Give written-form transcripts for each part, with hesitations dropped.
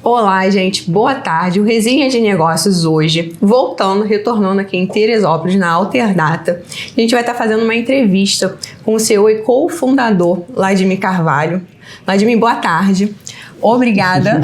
Olá, gente, boa tarde. O Resenha de Negócios hoje, retornando aqui em Teresópolis, na Alterdata. A gente vai estar fazendo uma entrevista com o CEO e cofundador, Vladimir Carvalho. Vladimir, boa tarde. Obrigada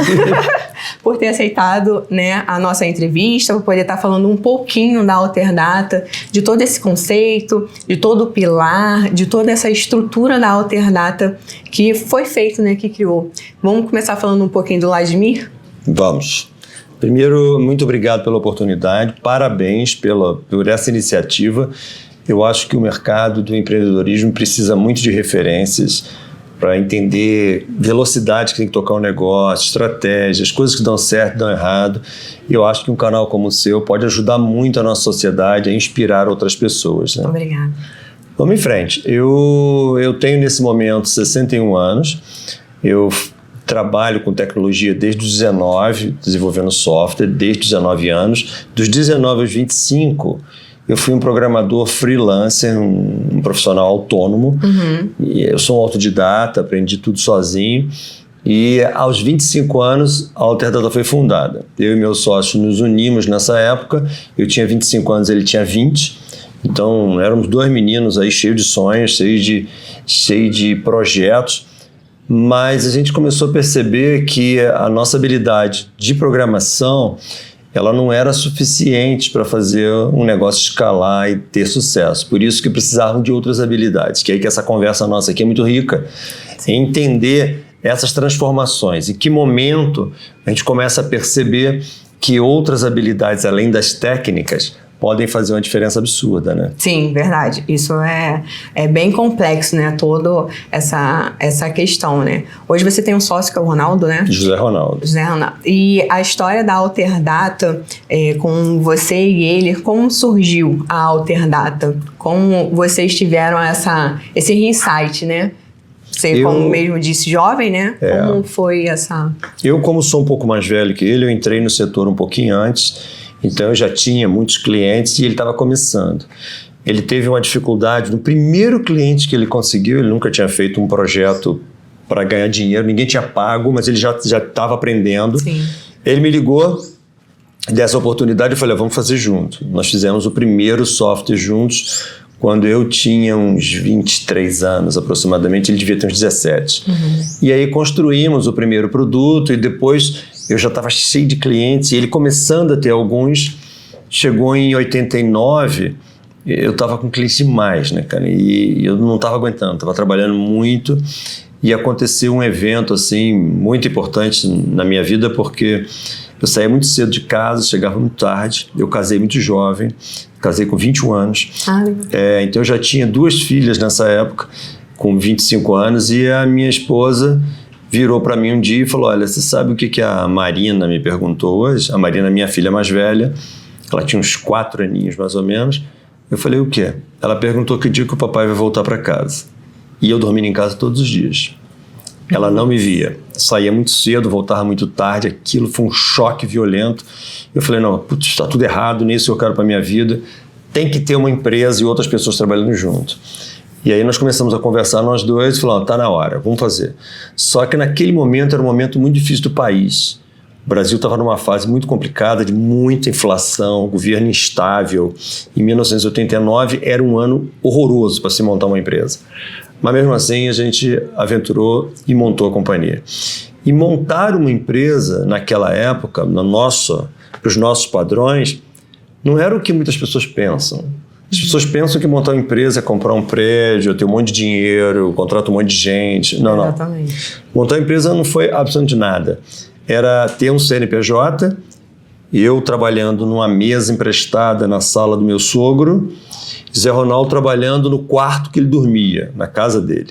por ter aceitado, né, a nossa entrevista, por poder estar falando um pouquinho da Alterdata, de todo esse conceito, de todo o pilar, de toda essa estrutura da Alterdata que foi feito, né, que criou. Vamos começar falando um pouquinho do Vladimir? Vamos. Primeiro, muito obrigado pela oportunidade, parabéns por essa iniciativa. Eu acho que o mercado do empreendedorismo precisa muito de referências para entender velocidade que tem que tocar um negócio, estratégias, coisas que dão certo e dão errado. E eu acho que um canal como o seu pode ajudar muito a nossa sociedade a inspirar outras pessoas, né? Obrigada. Vamos em frente. Eu tenho nesse momento 61 anos, eu trabalho com tecnologia desde os 19, desenvolvendo software desde os 19 anos. Dos 19 aos 25, eu fui um programador freelancer, um profissional autônomo. E eu sou um autodidata, aprendi tudo sozinho. E aos 25 anos, a Alterdata foi fundada. Eu e meu sócio nos unimos nessa época. Eu tinha 25 anos, ele tinha 20. Então, éramos dois meninos aí cheios de sonhos, cheios de projetos. Mas a gente começou a perceber que a nossa habilidade de programação ela não era suficiente para fazer um negócio escalar e ter sucesso. Por isso que precisavam de outras habilidades, que é que essa conversa nossa aqui é muito rica, em entender essas transformações. Em que momento a gente começa a perceber que outras habilidades, além das técnicas, podem fazer uma diferença absurda, né? Sim, verdade. Isso é bem complexo, né? Toda essa questão, né? Hoje você tem um sócio que é o Ronaldo, né? José Ronaldo. E a história da Alterdata, com você e ele, como surgiu a Alterdata? Como vocês tiveram esse insight, né? Você, como mesmo disse, jovem, né? Como foi essa... Eu, como sou um pouco mais velho que ele, eu entrei no setor um pouquinho antes. Então eu já tinha muitos clientes e ele estava começando. Ele teve uma dificuldade no primeiro cliente que ele conseguiu, ele nunca tinha feito um projeto para ganhar dinheiro, ninguém tinha pago, mas ele já estava aprendendo. Sim. Ele me ligou dessa oportunidade e eu falei, vamos fazer junto. Nós fizemos o primeiro software juntos quando eu tinha uns 23 anos aproximadamente, ele devia ter uns 17. E aí construímos o primeiro produto e depois eu já estava cheio de clientes e ele começando a ter alguns. Chegou em 89, eu estava com clientes demais, né, cara? E eu não estava aguentando, estava trabalhando muito e aconteceu um evento assim muito importante na minha vida porque eu saía muito cedo de casa, chegava muito tarde, eu casei muito jovem, casei com 21 anos. Então eu já tinha 2 filhas nessa época, com 25 anos, e a minha esposa virou para mim um dia e falou, olha, você sabe o que a Marina me perguntou hoje? A Marina, minha filha mais velha, ela tinha uns 4 aninhos mais ou menos. Eu falei, o quê? Ela perguntou que dia que o papai vai voltar para casa. E eu dormindo em casa todos os dias. Ela não me via. Saía muito cedo, voltava muito tarde. Aquilo foi um choque violento. Eu falei, não, putz, está tudo errado, nisso eu quero para minha vida. Tem que ter uma empresa e outras pessoas trabalhando junto. E aí nós começamos a conversar nós dois e falamos, tá na hora, vamos fazer. Só que naquele momento era um momento muito difícil do país. O Brasil estava numa fase muito complicada, de muita inflação, governo instável. Em 1989 era um ano horroroso para se montar uma empresa. Mas mesmo assim a gente aventurou e montou a companhia. E montar uma empresa naquela época, para os nossos padrões, não era o que muitas pessoas pensam. As pessoas pensam que montar uma empresa é comprar um prédio, ter um monte de dinheiro, contratar um monte de gente. Não, Exatamente. Não. Montar uma empresa não foi absolutamente nada. Era ter um CNPJ, eu trabalhando numa mesa emprestada na sala do meu sogro, Zé Ronaldo trabalhando no quarto que ele dormia, na casa dele.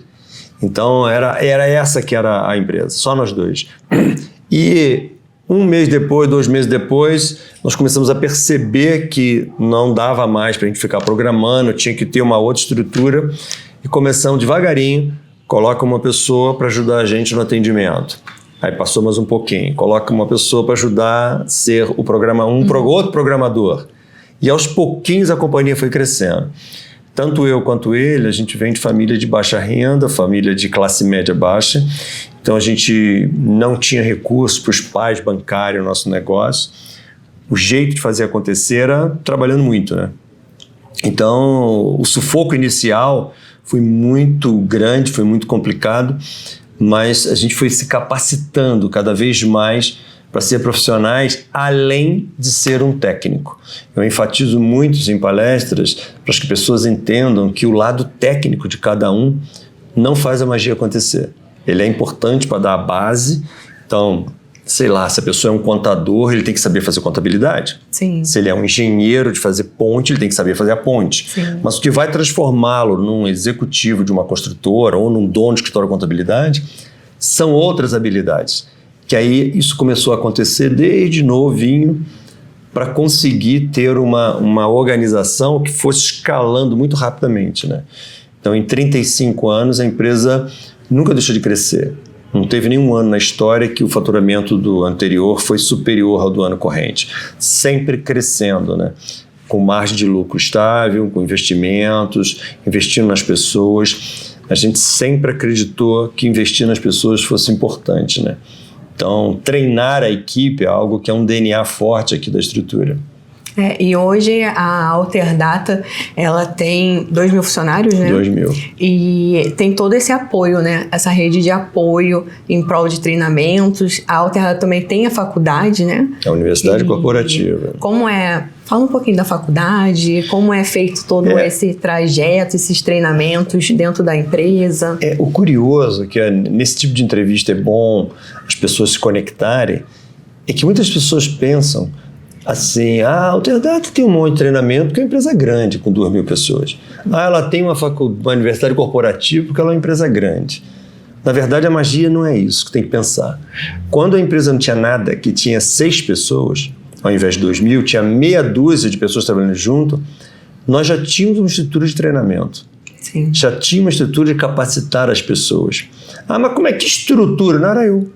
Então era essa que era a empresa, só nós dois. E 1 mês depois, 2 meses depois, nós começamos a perceber que não dava mais para a gente ficar programando, tinha que ter uma outra estrutura e começamos devagarinho, coloca uma pessoa para ajudar a gente no atendimento. Aí passou mais um pouquinho, coloca uma pessoa para ajudar a ser o outro programador. E aos pouquinhos a companhia foi crescendo. Tanto eu quanto ele, a gente vem de família de baixa renda, família de classe média baixa. Então a gente não tinha recurso para os pais bancarem o nosso negócio. O jeito de fazer acontecer era trabalhando muito, né? Então o sufoco inicial foi muito grande, foi muito complicado, mas a gente foi se capacitando cada vez mais para ser profissionais, além de ser um técnico. Eu enfatizo muito em palestras para que as pessoas entendam que o lado técnico de cada um não faz a magia acontecer. Ele é importante para dar a base. Então, sei lá, se a pessoa é um contador, ele tem que saber fazer contabilidade. Sim. Se ele é um engenheiro de fazer ponte, ele tem que saber fazer a ponte. Sim. Mas o que vai transformá-lo num executivo de uma construtora ou num dono de escritório de contabilidade são outras habilidades. Que aí isso começou a acontecer desde novinho para conseguir ter uma organização que fosse escalando muito rapidamente, né? Então, em 35 anos, a empresa nunca deixou de crescer. Não teve nenhum ano na história que o faturamento do anterior foi superior ao do ano corrente. Sempre crescendo, né? Com margem de lucro estável, com investimentos, investindo nas pessoas. A gente sempre acreditou que investir nas pessoas fosse importante, né? Então, treinar a equipe é algo que é um DNA forte aqui da estrutura. E hoje a Alterdata, ela tem 2.000 funcionários, né? 2.000. E tem todo esse apoio, né? Essa rede de apoio em prol de treinamentos. A Alterdata também tem a faculdade, né? É a Universidade Corporativa. Como é... Fala um pouquinho da faculdade, como é feito todo esse trajeto, esses treinamentos dentro da empresa. O curioso, que nesse tipo de entrevista é bom as pessoas se conectarem, é que muitas pessoas pensam assim, a Alterdata tem um monte de treinamento porque é uma empresa grande, com 2.000 pessoas. Ela tem uma universidade corporativa porque ela é uma empresa grande. Na verdade, a magia não é isso que tem que pensar. Quando a empresa não tinha nada, que tinha 6 pessoas, ao invés de 2.000, tinha meia dúzia de pessoas trabalhando junto, nós já tínhamos uma estrutura de treinamento. Sim. Já tinha uma estrutura de capacitar as pessoas. Mas como é que estrutura? Não era eu.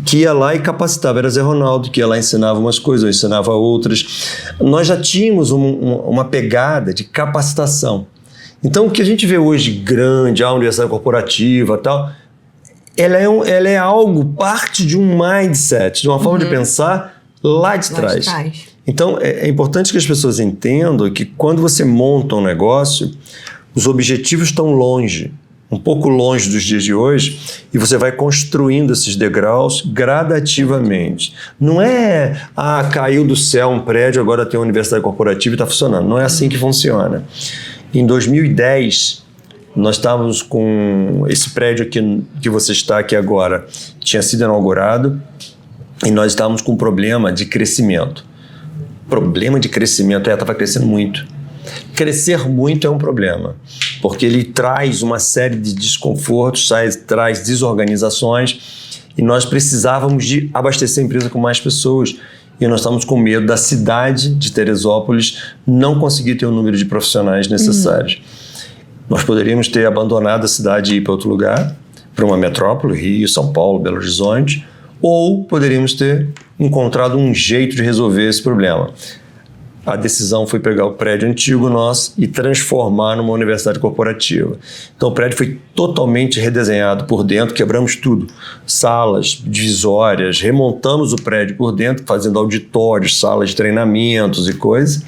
Que ia lá e capacitava. Era Zé Ronaldo, que ia lá e ensinava umas coisas, eu ensinava outras. Nós já tínhamos uma pegada de capacitação. Então, o que a gente vê hoje grande, a universidade corporativa e tal, ela é algo, parte de um mindset, de uma forma de pensar lá de trás. Então, é importante que as pessoas entendam que quando você monta um negócio, os objetivos estão longe, um pouco longe dos dias de hoje, e você vai construindo esses degraus gradativamente. Não é, caiu do céu um prédio, agora tem uma universidade corporativa e está funcionando. Não é assim que funciona. Em 2010, nós estávamos com esse prédio que você está aqui agora, tinha sido inaugurado, e nós estávamos com um problema de crescimento. Problema de crescimento, estava crescendo muito. Crescer muito é um problema, porque ele traz uma série de desconfortos, traz desorganizações, e nós precisávamos de abastecer a empresa com mais pessoas. E nós estávamos com medo da cidade de Teresópolis não conseguir ter o número de profissionais necessários. Nós poderíamos ter abandonado a cidade e ir para outro lugar, para uma metrópole, Rio, São Paulo, Belo Horizonte, ou poderíamos ter encontrado um jeito de resolver esse problema. A decisão foi pegar o prédio antigo nosso e transformar numa universidade corporativa. Então o prédio foi totalmente redesenhado por dentro, quebramos tudo. Salas, divisórias, remontamos o prédio por dentro, fazendo auditórios, salas de treinamentos e coisas,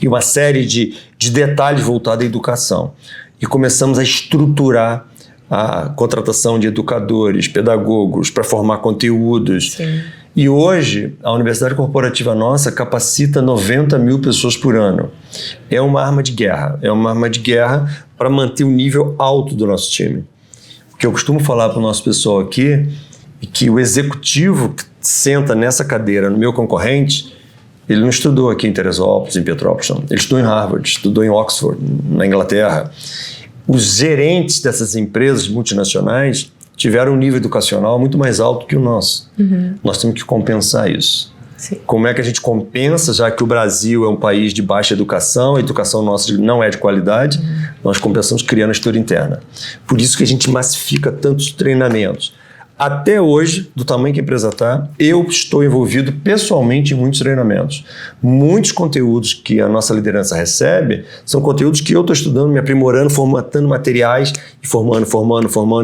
e uma série de detalhes voltados à educação. E começamos a estruturar a contratação de educadores, pedagogos, para formar conteúdos. Sim. E hoje, a Universidade Corporativa nossa capacita 90.000 pessoas por ano. É uma arma de guerra. É uma arma de guerra para manter o nível alto do nosso time. O que eu costumo falar para o nosso pessoal aqui é que o executivo que senta nessa cadeira no meu concorrente, ele não estudou aqui em Teresópolis, em Petrópolis, não. Ele estudou em Harvard, estudou em Oxford, na Inglaterra. Os gerentes dessas empresas multinacionais tiveram um nível educacional muito mais alto que o nosso. Nós temos que compensar isso. Sim. Como é que a gente compensa, já que o Brasil é um país de baixa educação, a educação nossa não é de qualidade, nós compensamos criando a estrutura interna. Por isso que a gente massifica tantos treinamentos. Até hoje, do tamanho que a empresa está, eu estou envolvido pessoalmente em muitos treinamentos. Muitos conteúdos que a nossa liderança recebe são conteúdos que eu estou estudando, me aprimorando, formatando materiais e formando.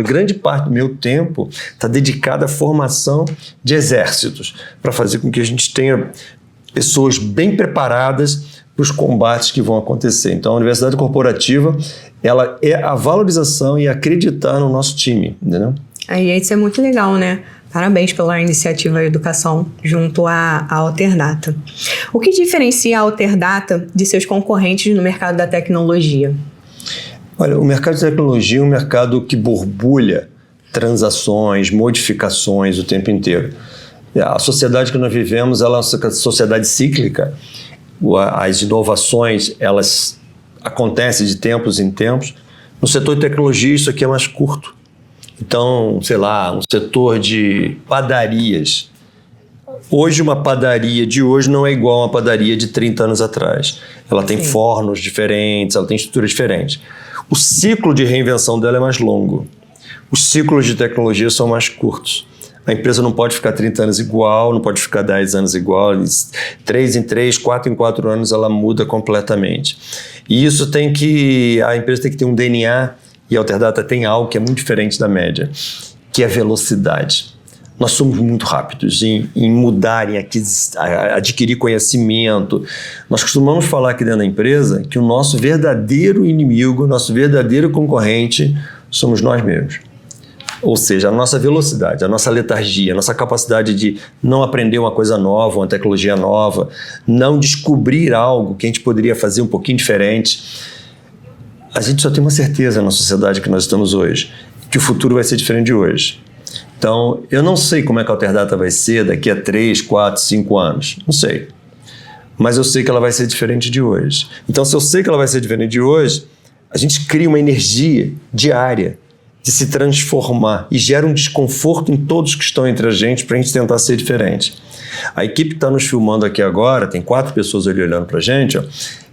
Grande parte do meu tempo está dedicada à formação de exércitos, para fazer com que a gente tenha pessoas bem preparadas para os combates que vão acontecer. Então, a Universidade Corporativa, ela é a valorização e acreditar no nosso time, entendeu? Aí isso é muito legal, né? Parabéns pela iniciativa Educação junto à Alterdata. O que diferencia a Alterdata de seus concorrentes no mercado da tecnologia? Olha, o mercado de tecnologia é um mercado que borbulha transações, modificações o tempo inteiro. A sociedade que nós vivemos, ela é uma sociedade cíclica. As inovações, elas acontecem de tempos em tempos. No setor de tecnologia, isso aqui é mais curto. Então, sei lá, um setor de padarias. Hoje, uma padaria de hoje não é igual a uma padaria de 30 anos atrás. Ela tem fornos diferentes, ela tem estruturas diferentes. O ciclo de reinvenção dela é mais longo. Os ciclos de tecnologia são mais curtos. A empresa não pode ficar 30 anos igual, não pode ficar 10 anos igual. 3 em 3, 4 em 4 anos, ela muda completamente. E isso a empresa tem que ter um DNA. E a Alterdata tem algo que é muito diferente da média, que é a velocidade. Nós somos muito rápidos em mudar, em adquirir conhecimento. Nós costumamos falar aqui dentro da empresa que o nosso verdadeiro inimigo, nosso verdadeiro concorrente, somos nós mesmos. Ou seja, a nossa velocidade, a nossa letargia, a nossa capacidade de não aprender uma coisa nova, uma tecnologia nova, não descobrir algo que a gente poderia fazer um pouquinho diferente. A gente só tem uma certeza na sociedade que nós estamos hoje, que o futuro vai ser diferente de hoje. Então, eu não sei como é que a Alterdata vai ser daqui a 3, 4, 5 anos. Não sei. Mas eu sei que ela vai ser diferente de hoje. Então, se eu sei que ela vai ser diferente de hoje, a gente cria uma energia diária de se transformar e gera um desconforto em todos que estão entre a gente para a gente tentar ser diferente. A equipe que está nos filmando aqui agora, tem 4 pessoas ali olhando para a gente, ó,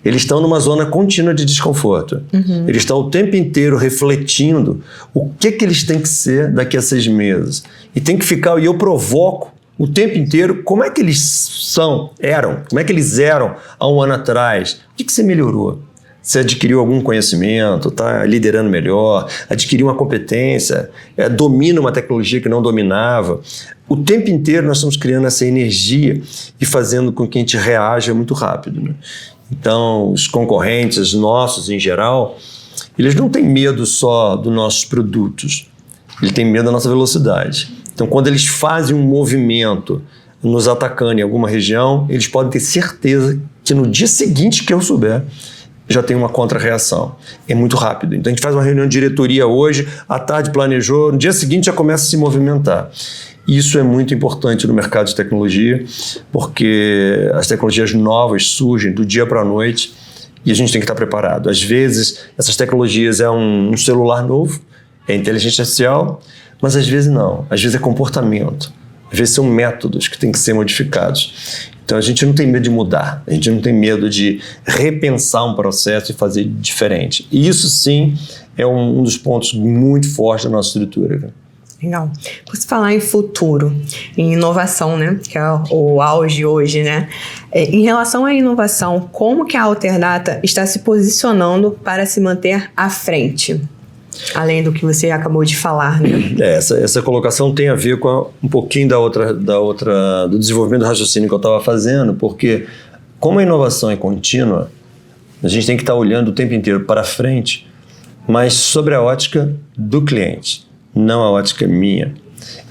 eles estão numa zona contínua de desconforto. Eles estão o tempo inteiro refletindo o que eles têm que ser daqui a 6 meses. E tem que ficar, e eu provoco o tempo inteiro como é que eles eram, como é que eles eram há um ano atrás. O que você melhorou? Você adquiriu algum conhecimento, está liderando melhor, adquiriu uma competência, domina uma tecnologia que não dominava. O tempo inteiro nós estamos criando essa energia e fazendo com que a gente reaja muito rápido, né? Então, os concorrentes nossos, em geral, eles não têm medo só dos nossos produtos, eles têm medo da nossa velocidade. Então, quando eles fazem um movimento nos atacando em alguma região, eles podem ter certeza que no dia seguinte que eu souber, já tem uma contra-reação. É muito rápido. Então, a gente faz uma reunião de diretoria hoje, à tarde planejou, no dia seguinte já começa a se movimentar. Isso é muito importante no mercado de tecnologia, porque as tecnologias novas surgem do dia para a noite e a gente tem que estar preparado. Às vezes, essas tecnologias é um celular novo, é inteligência artificial, mas às vezes não. Às vezes é comportamento. Às vezes são métodos que têm que ser modificados. Então, a gente não tem medo de mudar, a gente não tem medo de repensar um processo e fazer diferente. E isso, sim, é um dos pontos muito fortes da nossa estrutura. Legal. Por se falar em futuro, em inovação, né? Que é o auge hoje, né? Em relação à inovação, como que a Alterdata está se posicionando para se manter à frente? Além do que você acabou de falar, né? Essa colocação tem a ver com um pouquinho do desenvolvimento do raciocínio que eu estava fazendo, porque como a inovação é contínua, a gente tem que estar olhando o tempo inteiro para frente, mas sobre a ótica do cliente, não a ótica minha.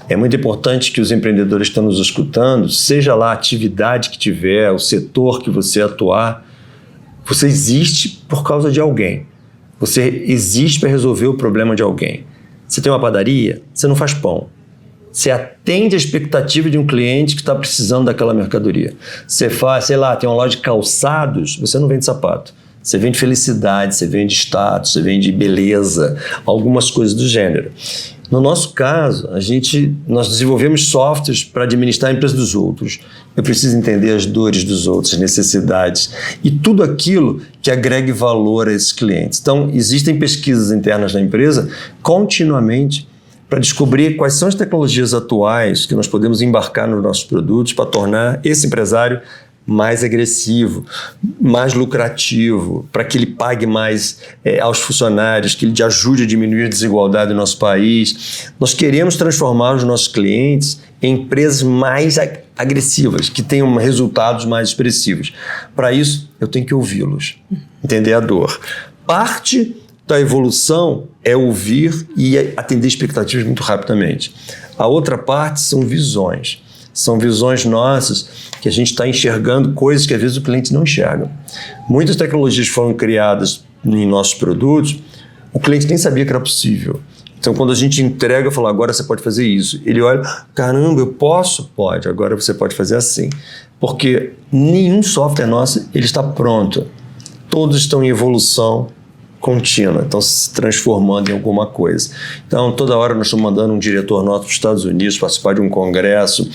É muito importante que os empreendedores que estão nos escutando, seja lá a atividade que tiver, o setor que você atuar, você existe por causa de alguém. Você existe para resolver o problema de alguém. Você tem uma padaria, você não faz pão. Você atende a expectativa de um cliente que está precisando daquela mercadoria. Você faz, sei lá, tem uma loja de calçados, você não vende sapato. Você vende felicidade, você vende status, você vende beleza, algumas coisas do gênero. No nosso caso, nós desenvolvemos softwares para administrar a empresa dos outros. Eu preciso entender as dores dos outros, as necessidades e tudo aquilo que agregue valor a esses clientes. Então, existem pesquisas internas na empresa continuamente para descobrir quais são as tecnologias atuais que nós podemos embarcar nos nossos produtos para tornar esse empresário mais agressivo, mais lucrativo, para que ele pague mais aos funcionários, que ele ajude a diminuir a desigualdade no nosso país. Nós queremos transformar os nossos clientes em empresas mais agressivas, que tenham resultados mais expressivos. Para isso, eu tenho que ouvi-los, entender a dor. Parte da evolução é ouvir e atender expectativas muito rapidamente. A outra parte são visões. São visões nossas que a gente está enxergando coisas que às vezes o cliente não enxerga. Muitas tecnologias foram criadas em nossos produtos, o cliente nem sabia que era possível. Então, quando a gente entrega, fala, agora você pode fazer isso. Ele olha, caramba, eu posso? Pode, agora você pode fazer assim. Porque nenhum software nosso ele está pronto. Todos estão em evolução contínua, estão se transformando em alguma coisa. Então, toda hora nós estamos mandando um diretor nosso para os Estados Unidos participar de um congresso.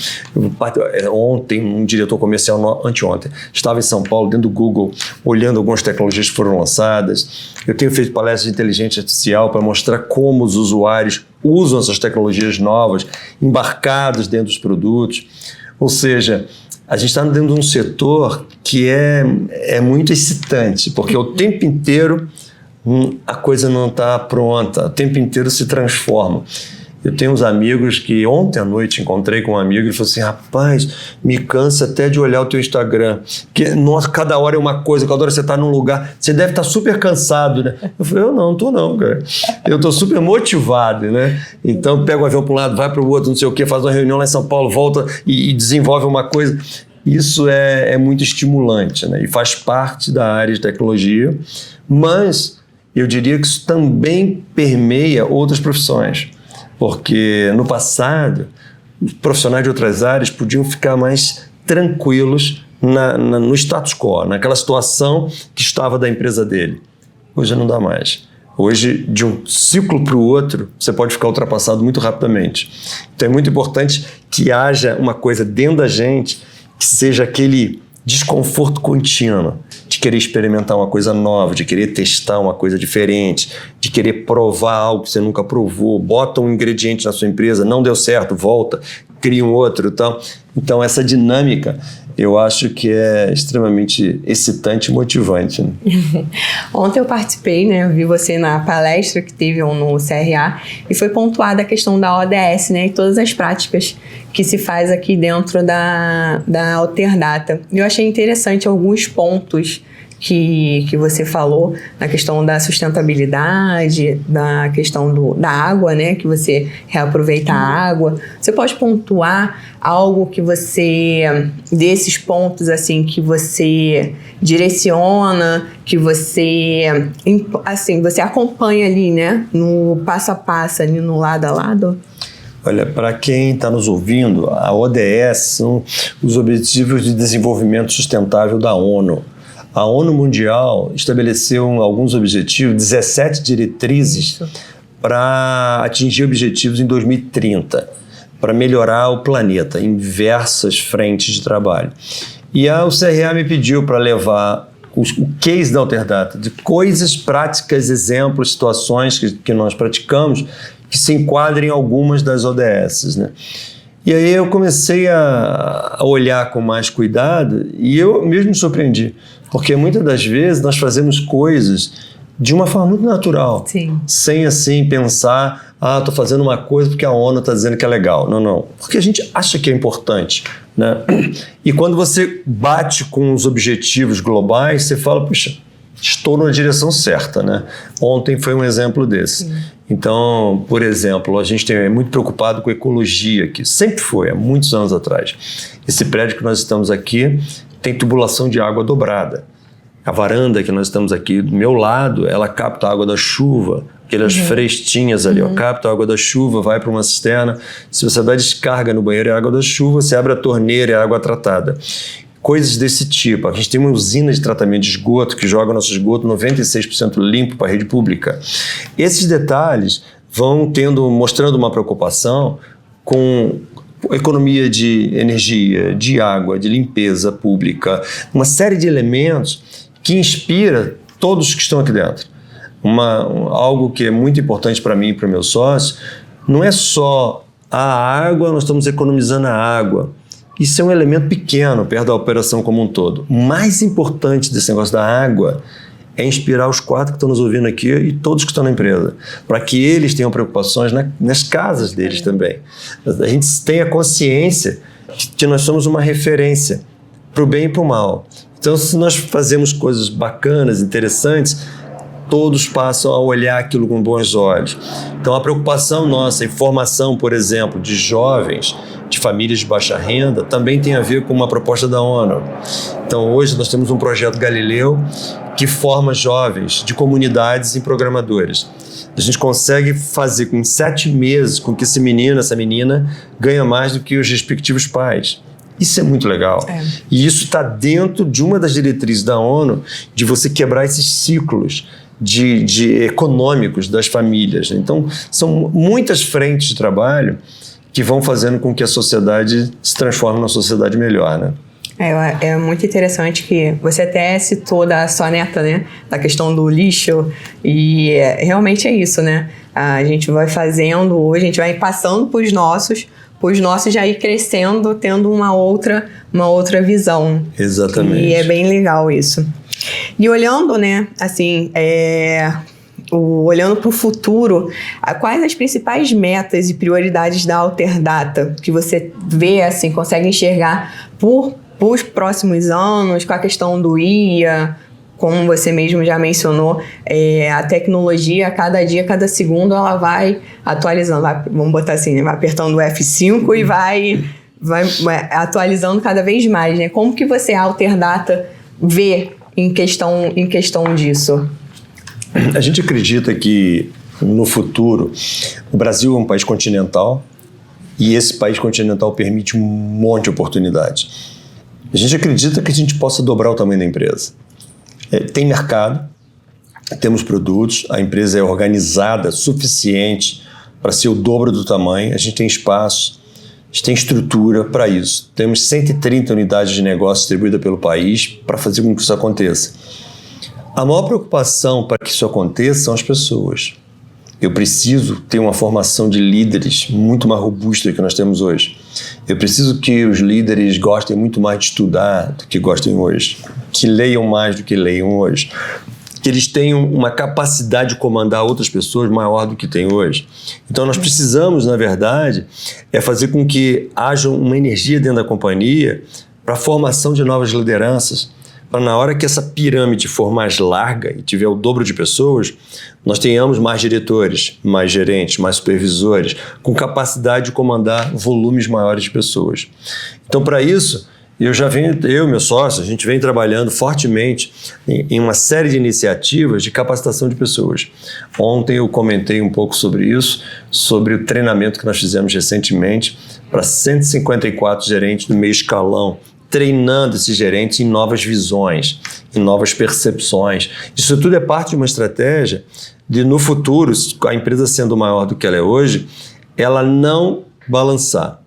Ontem, um diretor comercial, anteontem, estava em São Paulo, dentro do Google, olhando algumas tecnologias que foram lançadas. Eu tenho feito palestras de inteligência artificial para mostrar como os usuários usam essas tecnologias novas, embarcados dentro dos produtos. Ou seja, a gente está dentro de um setor que é muito excitante, porque o tempo inteiro a coisa não está pronta, o tempo inteiro se transforma. Eu tenho uns amigos que ontem à noite encontrei com um amigo e falou assim, rapaz, me cansa até de olhar o teu Instagram, que nossa, cada hora é uma coisa, cada hora você está num lugar, você deve estar super cansado, né? Eu falei, eu não estou não, cara. Eu estou super motivado, né? Então pega o avião para um lado, vai para o outro, não sei o quê, faz uma reunião lá em São Paulo, volta e desenvolve uma coisa. Isso é muito estimulante, né? E faz parte da área de tecnologia, mas eu diria que isso também permeia outras profissões, porque no passado, os profissionais de outras áreas podiam ficar mais tranquilos no status quo, naquela situação que estava da empresa dele. Hoje não dá mais. Hoje, de um ciclo para o outro, você pode ficar ultrapassado muito rapidamente. Então é muito importante que haja uma coisa dentro da gente que seja aquele desconforto contínuo, de querer experimentar uma coisa nova, de querer testar uma coisa diferente, de querer provar algo que você nunca provou, bota um ingrediente na sua empresa, não deu certo, volta, cria um outro. Então essa dinâmica eu acho que é extremamente excitante e motivante. Né? Ontem eu participei, né? Eu vi você na palestra que teve no CRA e foi pontuada a questão da ODS, né? E todas as práticas que se faz aqui dentro da Alterdata. Eu achei interessante alguns pontos que você falou, na questão da sustentabilidade, da questão da água, né? Que você reaproveita a água. Você pode pontuar algo que você, desses pontos assim, que você direciona, que você, assim, você acompanha ali, né? No passo a passo, ali no lado a lado? Olha, para quem está nos ouvindo, a ODS são os Objetivos de Desenvolvimento Sustentável da ONU. A ONU Mundial estabeleceu alguns objetivos, 17 diretrizes para atingir objetivos em 2030, para melhorar o planeta em diversas frentes de trabalho. E o CRA me pediu para levar o case da Alterdata, de coisas práticas, exemplos, situações que nós praticamos, que se enquadrem em algumas das ODS, né? E aí eu comecei a olhar com mais cuidado e eu mesmo me surpreendi. Porque muitas das vezes nós fazemos coisas de uma forma muito natural. Sim. Sem assim pensar, estou fazendo uma coisa porque a ONU está dizendo que é legal. Não. Porque a gente acha que é importante, né? E quando você bate com os objetivos globais, você fala, puxa, estou na direção certa, né? Ontem foi um exemplo desse. Sim. Então, por exemplo, a gente é muito preocupado com ecologia, que sempre foi, há muitos anos atrás. Esse prédio que nós estamos aqui tem tubulação de água dobrada. A varanda que nós estamos aqui do meu lado, ela capta a água da chuva, aquelas frestinhas ali, capta a água da chuva, vai para uma cisterna. Se você dá descarga no banheiro, é água da chuva, você abre a torneira, é água tratada. Coisas desse tipo. A gente tem uma usina de tratamento de esgoto que joga nosso esgoto 96% limpo para a rede pública. Esses detalhes vão mostrando uma preocupação com economia de energia, de água, de limpeza pública, uma série de elementos que inspira todos que estão aqui dentro. Algo que é muito importante para mim e para o meu sócio, não é só a água, nós estamos economizando a água. Isso é um elemento pequeno perto da operação como um todo. O mais importante desse negócio da água é inspirar os 4 que estão nos ouvindo aqui e todos que estão na empresa, para que eles tenham preocupações nas casas deles também. A gente tenha consciência que nós somos uma referência para o bem e para o mal. Então, se nós fazemos coisas bacanas, interessantes, todos passam a olhar aquilo com bons olhos. Então, a preocupação nossa em formação, por exemplo, de jovens, de famílias de baixa renda, também tem a ver com uma proposta da ONU. Então, hoje nós temos um projeto Galileu que forma jovens de comunidades em programadores. A gente consegue fazer com 7 meses com que esse menino, essa menina, ganha mais do que os respectivos pais. Isso é muito legal. E isso está dentro de uma das diretrizes da ONU de você quebrar esses ciclos de econômicos das famílias. Então, são muitas frentes de trabalho que vão fazendo com que a sociedade se transforme numa sociedade melhor, né? É muito interessante que você até citou da sua neta, né? Da questão do lixo. E realmente é isso, né? A gente vai fazendo, a gente vai passando para os nossos já ir crescendo, tendo uma outra visão. Exatamente. E é bem legal isso. E olhando, né, assim, olhando para o futuro, quais as principais metas e prioridades da Alterdata que você vê, assim, consegue enxergar por os próximos anos, com a questão do IA, como você mesmo já mencionou, a tecnologia, a cada dia, cada segundo, ela vai atualizando, vamos botar assim, né, vai apertando o F5 e vai atualizando cada vez mais, né? Como que você, a Alterdata, vê em questão disso? A gente acredita que, no futuro, o Brasil é um país continental e esse país continental permite um monte de oportunidades. A gente acredita que a gente possa dobrar o tamanho da empresa. Tem mercado, temos produtos, a empresa é organizada suficiente para ser o dobro do tamanho, a gente tem espaço, a gente tem estrutura para isso. Temos 130 unidades de negócio distribuídas pelo país para fazer com que isso aconteça. A maior preocupação para que isso aconteça são as pessoas. Eu preciso ter uma formação de líderes muito mais robusta do que nós temos hoje. Eu preciso que os líderes gostem muito mais de estudar do que gostem hoje, que leiam mais do que leiam hoje, que eles tenham uma capacidade de comandar outras pessoas maior do que tem hoje. Então nós precisamos, na verdade, fazer com que haja uma energia dentro da companhia para a formação de novas lideranças, para na hora que essa pirâmide for mais larga e tiver o dobro de pessoas, nós tenhamos mais diretores, mais gerentes, mais supervisores, com capacidade de comandar volumes maiores de pessoas. Então, para isso, eu e meu sócio, a gente vem trabalhando fortemente em uma série de iniciativas de capacitação de pessoas. Ontem eu comentei um pouco sobre isso, sobre o treinamento que nós fizemos recentemente para 154 gerentes do meio escalão, treinando esses gerentes em novas visões, em novas percepções. Isso tudo é parte de uma estratégia de, no futuro, a empresa sendo maior do que ela é hoje, ela não balançar.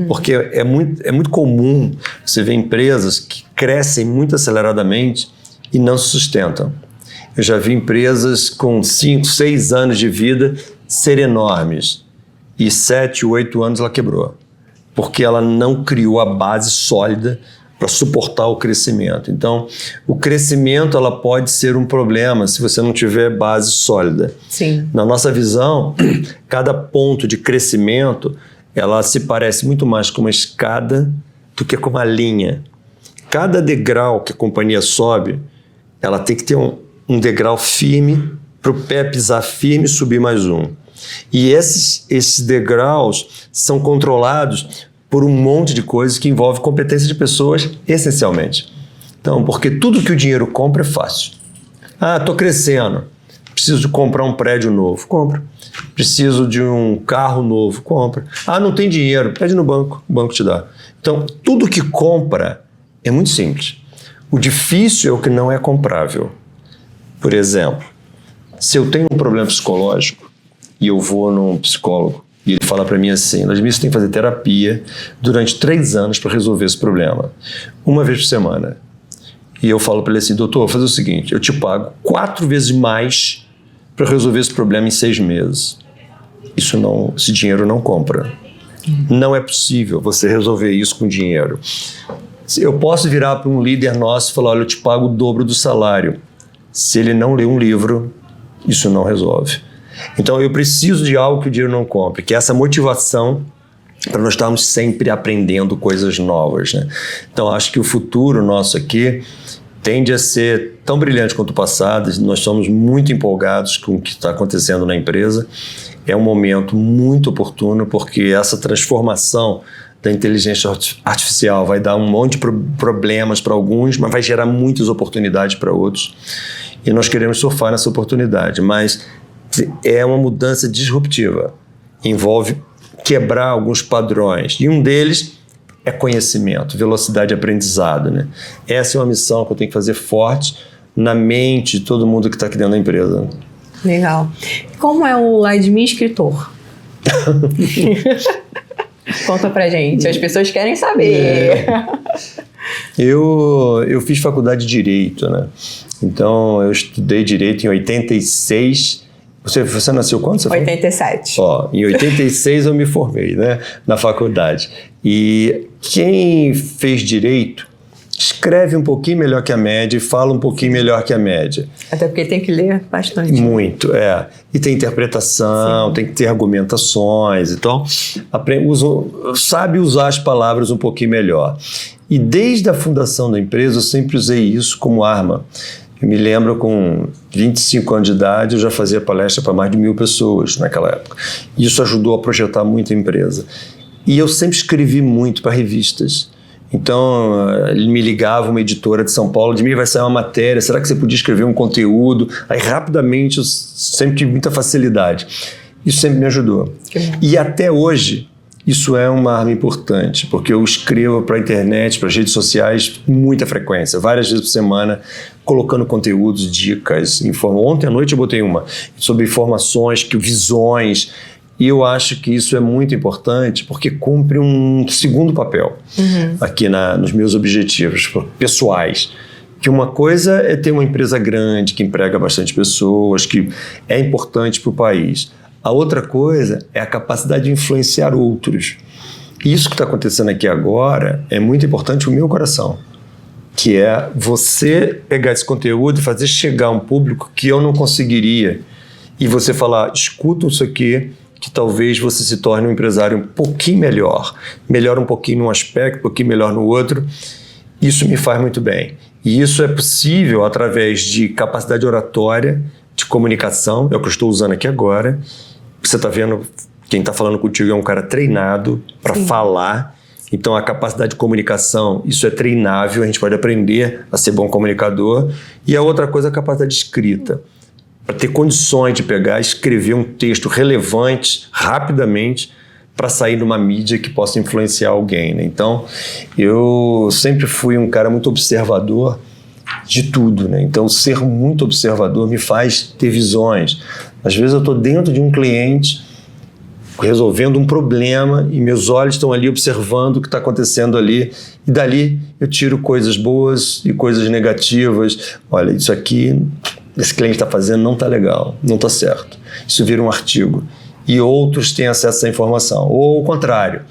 Porque é muito comum você ver empresas que crescem muito aceleradamente e não se sustentam. Eu já vi empresas com 5, 6 anos de vida ser enormes e 7, 8 anos ela quebrou, porque ela não criou a base sólida para suportar o crescimento. Então, o crescimento ela pode ser um problema se você não tiver base sólida. Sim. Na nossa visão, cada ponto de crescimento ela se parece muito mais com uma escada do que com uma linha. Cada degrau que a companhia sobe, ela tem que ter um degrau firme para o pé pisar firme e subir mais um. E esses degraus são controlados por um monte de coisas que envolve competência de pessoas, essencialmente. Então, porque tudo que o dinheiro compra é fácil. Ah, estou crescendo, preciso de comprar um prédio novo, compra. Preciso de um carro novo, compra. Ah, não tem dinheiro, pede no banco, o banco te dá. Então, tudo que compra é muito simples. O difícil é o que não é comprável. Por exemplo, se eu tenho um problema psicológico e eu vou num psicólogo e ele fala para mim assim, Vladimir, você tem que fazer terapia durante 3 anos para resolver esse problema, uma vez por semana. E eu falo para ele assim, doutor, vou fazer o seguinte, eu te pago 4 vezes mais para resolver esse problema em 6 meses. esse dinheiro não compra. Não é possível você resolver isso com dinheiro. Eu posso virar para um líder nosso e falar, olha, eu te pago o dobro do salário. Se ele não lê um livro, isso não resolve. Então eu preciso de algo que o dinheiro não compre, que é essa motivação para nós estarmos sempre aprendendo coisas novas, né? Então acho que o futuro nosso aqui tende a ser tão brilhante quanto o passado. Nós somos muito empolgados com o que está acontecendo na empresa. É um momento muito oportuno, porque essa transformação da inteligência artificial vai dar um monte de problemas para alguns, mas vai gerar muitas oportunidades para outros. E nós queremos surfar nessa oportunidade, mas é uma mudança disruptiva. Envolve quebrar alguns padrões. E um deles é conhecimento, velocidade de aprendizado, né? Essa é uma missão que eu tenho que fazer forte na mente de todo mundo que está aqui dentro da empresa. Legal. Como é o Ladmi escritor? Conta pra gente, as pessoas querem saber. Eu fiz faculdade de Direito, né? Então, eu estudei Direito em 86. Você nasceu quando? 87. Em 86 eu me formei, né, na faculdade. E quem fez Direito escreve um pouquinho melhor que a média e fala um pouquinho melhor que a média. Até porque tem que ler bastante. Muito, E tem interpretação, tem que ter argumentações. Então, sabe usar as palavras um pouquinho melhor. E desde a fundação da empresa, eu sempre usei isso como arma. Eu me lembro, com 25 anos de idade, eu já fazia palestra para mais de 1.000 pessoas naquela época. Isso ajudou a projetar muito a empresa. E eu sempre escrevi muito para revistas. Então, ele me ligava, uma editora de São Paulo, de mim vai sair uma matéria, será que você podia escrever um conteúdo? Aí, rapidamente, eu sempre tive muita facilidade. Isso sempre me ajudou. E até hoje, isso é uma arma importante, porque eu escrevo para a internet, para as redes sociais, com muita frequência, várias vezes por semana, colocando conteúdos, dicas, Ontem à noite eu botei uma sobre informações, visões, e eu acho que isso é muito importante, porque cumpre um segundo papel aqui nos meus objetivos pessoais. Que uma coisa é ter uma empresa grande, que emprega bastante pessoas, que é importante para o país. A outra coisa é a capacidade de influenciar outros. Isso que está acontecendo aqui agora é muito importante para o meu coração, que é você pegar esse conteúdo e fazer chegar a um público que eu não conseguiria. E você falar, escuta isso aqui, que talvez você se torne um empresário um pouquinho melhor. Melhor um pouquinho num aspecto, um pouquinho melhor no outro. Isso me faz muito bem. E isso é possível através de capacidade oratória, de comunicação, é o que eu estou usando aqui agora. Você está vendo, quem está falando contigo é um cara treinado para falar. Então, a capacidade de comunicação, isso é treinável, a gente pode aprender a ser bom comunicador. E a outra coisa é a capacidade de escrita. Para ter condições de pegar e escrever um texto relevante, rapidamente, para sair numa mídia que possa influenciar alguém, né? Então, eu sempre fui um cara muito observador de tudo, né? Então, ser muito observador me faz ter visões. Às vezes eu estou dentro de um cliente resolvendo um problema e meus olhos estão ali observando o que está acontecendo ali, e dali eu tiro coisas boas e coisas negativas. Olha, isso aqui, esse cliente está fazendo não está legal, não está certo. Isso vira um artigo. E outros têm acesso a essa informação. Ou o contrário.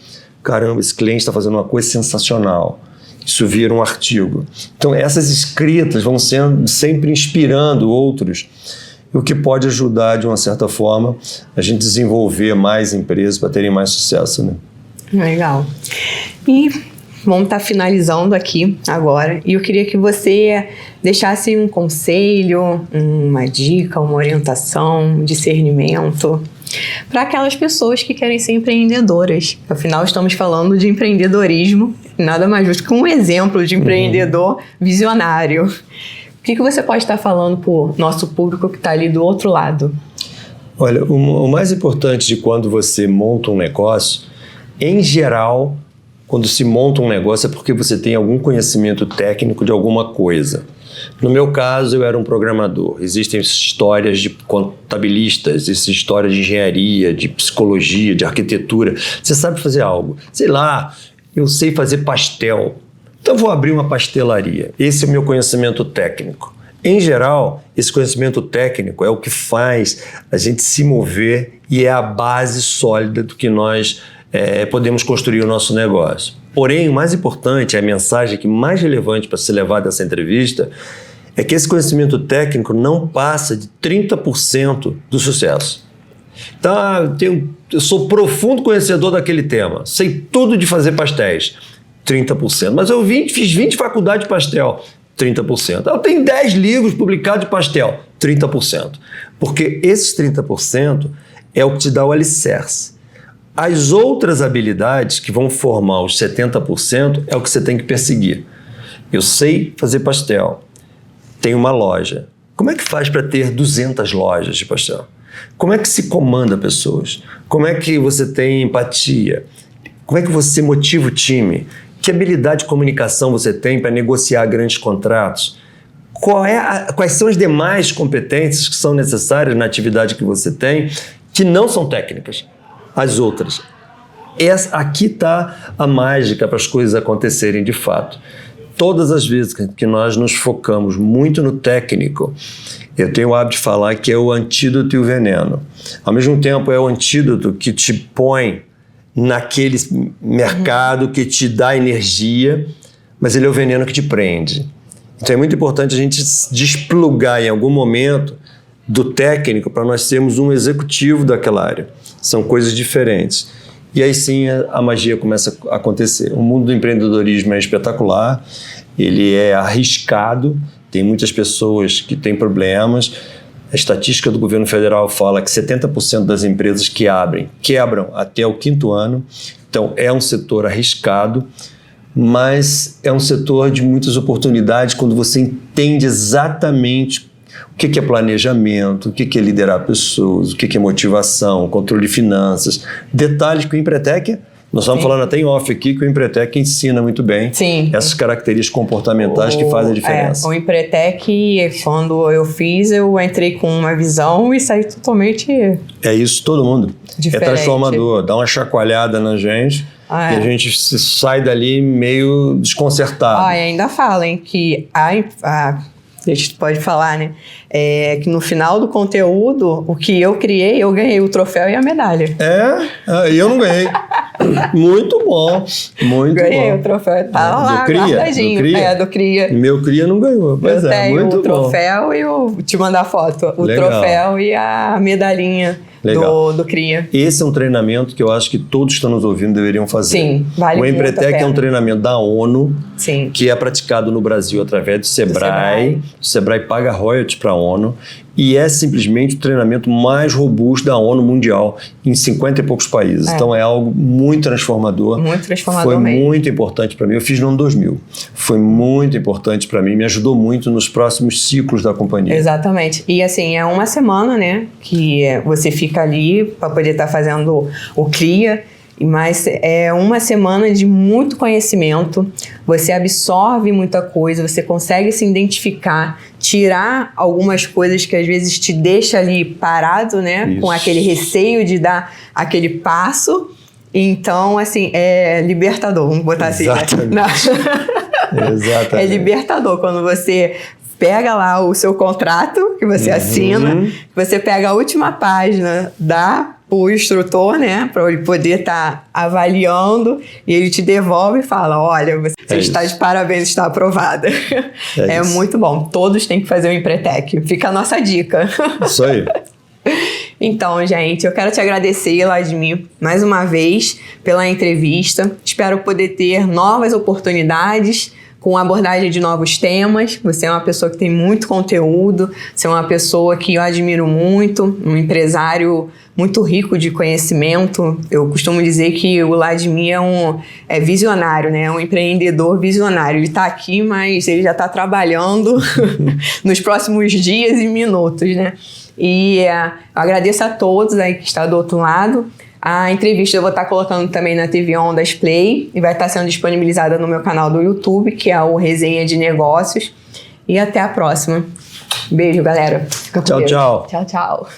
Caramba, esse cliente está fazendo uma coisa sensacional. Isso vira um artigo. Então, essas escritas vão sendo sempre inspirando outros, o que pode ajudar, de uma certa forma, a gente desenvolver mais empresas para terem mais sucesso, né? Legal. E vamos estar finalizando aqui agora. E eu queria que você deixasse um conselho, uma dica, uma orientação, um discernimento para aquelas pessoas que querem ser empreendedoras. Afinal, estamos falando de empreendedorismo, nada mais justo que um exemplo de empreendedor visionário. O que você pode estar falando para o nosso público que está ali do outro lado? Olha, o mais importante de quando você monta um negócio, em geral, quando se monta um negócio é porque você tem algum conhecimento técnico de alguma coisa. No meu caso, eu era um programador. Existem histórias de contabilistas, existem histórias de engenharia, de psicologia, de arquitetura. Você sabe fazer algo. Sei lá, eu sei fazer pastel. Então, vou abrir uma pastelaria. Esse é o meu conhecimento técnico. Em geral, esse conhecimento técnico é o que faz a gente se mover e é a base sólida do que nós podemos construir o nosso negócio. Porém, o mais importante, a mensagem que mais relevante para ser levada dessa entrevista é que esse conhecimento técnico não passa de 30% do sucesso. Então, eu sou profundo conhecedor daquele tema, sei tudo de fazer pastéis, 30%. Mas eu fiz 20 faculdades de pastel, 30%. Eu tenho 10 livros publicados de pastel, 30%. Porque esses 30% é o que te dá o alicerce. As outras habilidades que vão formar os 70% é o que você tem que perseguir. Eu sei fazer pastel, tenho uma loja. Como é que faz para ter 200 lojas de pastel? Como é que se comanda pessoas? Como é que você tem empatia? Como é que você motiva o time? Que habilidade de comunicação você tem para negociar grandes contratos? Quais são as demais competências que são necessárias na atividade que você tem, que não são técnicas? As outras. Aqui está a mágica para as coisas acontecerem de fato. Todas as vezes que nós nos focamos muito no técnico, eu tenho o hábito de falar que é o antídoto e o veneno. Ao mesmo tempo, é o antídoto que te põe naquele mercado, que te dá energia, mas ele é o veneno que te prende. Então é muito importante a gente desplugar em algum momento do técnico para nós sermos um executivo daquela área. São coisas diferentes. E aí sim a magia começa a acontecer. O mundo do empreendedorismo é espetacular, ele é arriscado, tem muitas pessoas que têm problemas. A estatística do governo federal fala que 70% das empresas que quebram até o 5º ano. Então é um setor arriscado, mas é um setor de muitas oportunidades quando você entende exatamente o que é planejamento, o que é liderar pessoas, o que é motivação, controle de finanças. Detalhes que o Empretec, nós estamos falando até em off aqui, que o Empretec ensina muito bem essas características comportamentais que fazem a diferença. O Empretec, quando eu fiz, eu entrei com uma visão e saí totalmente... É isso, todo mundo. Diferente. É transformador, dá uma chacoalhada na gente e a gente sai dali meio desconcertado. E ainda falam que a gente pode falar, né? Que no final do conteúdo, o que eu criei, eu ganhei o troféu e a medalha. E eu não ganhei. Muito bom, muito ganhei bom. O troféu, tá lá, guardadinho. Do Cria. Meu Cria não ganhou, pois eu tenho muito o troféu e te mandar a foto. O troféu e a medalhinha do Cria. Esse é um treinamento que eu acho que todos que estão nos ouvindo deveriam fazer. Sim, vale muito a pena. O Empretec é um treinamento da ONU, sim, que é praticado no Brasil através do Sebrae. O Sebrae paga royalties para a ONU e é simplesmente o treinamento mais robusto da ONU mundial em 50 e poucos países. Então é algo muito transformador. Muito transformador Foi mesmo. muito importante para mim. Eu fiz no ano 2000. Foi muito importante para mim. Me ajudou muito nos próximos ciclos da companhia. Exatamente. E assim, é uma semana, né? Que você fica ali para poder estar fazendo o CRIA. Mas é uma semana de muito conhecimento, você absorve muita coisa, você consegue se identificar, tirar algumas coisas que às vezes te deixa ali parado, né? Isso. Com aquele receio de dar aquele passo. Então, assim, é libertador, vamos botar Exatamente. assim. Né? Exatamente. É libertador quando você pega lá o seu contrato que você assina, você pega a última página o instrutor, né, para ele poder estar avaliando e ele te devolve e fala, olha, você está de parabéns, está aprovada. É muito bom. Todos têm que fazer o Empretec. Fica a nossa dica. Isso aí. Então, gente, eu quero te agradecer, Vladimir, mais uma vez pela entrevista. Espero poder ter novas oportunidades com abordagem de novos temas. Você é uma pessoa que tem muito conteúdo, você é uma pessoa que eu admiro muito, um empresário muito rico de conhecimento. Eu costumo dizer que o Vladimir é visionário, né? É um empreendedor visionário. Ele está aqui, mas ele já está trabalhando nos próximos dias e minutos, né? E eu agradeço a todos aí que estão do outro lado. A entrevista eu vou estar colocando também na TV Ondas Play e vai estar sendo disponibilizada no meu canal do YouTube, que é o Resenha de Negócios. E até a próxima. Beijo, galera. Tchau, tchau. Tchau, tchau.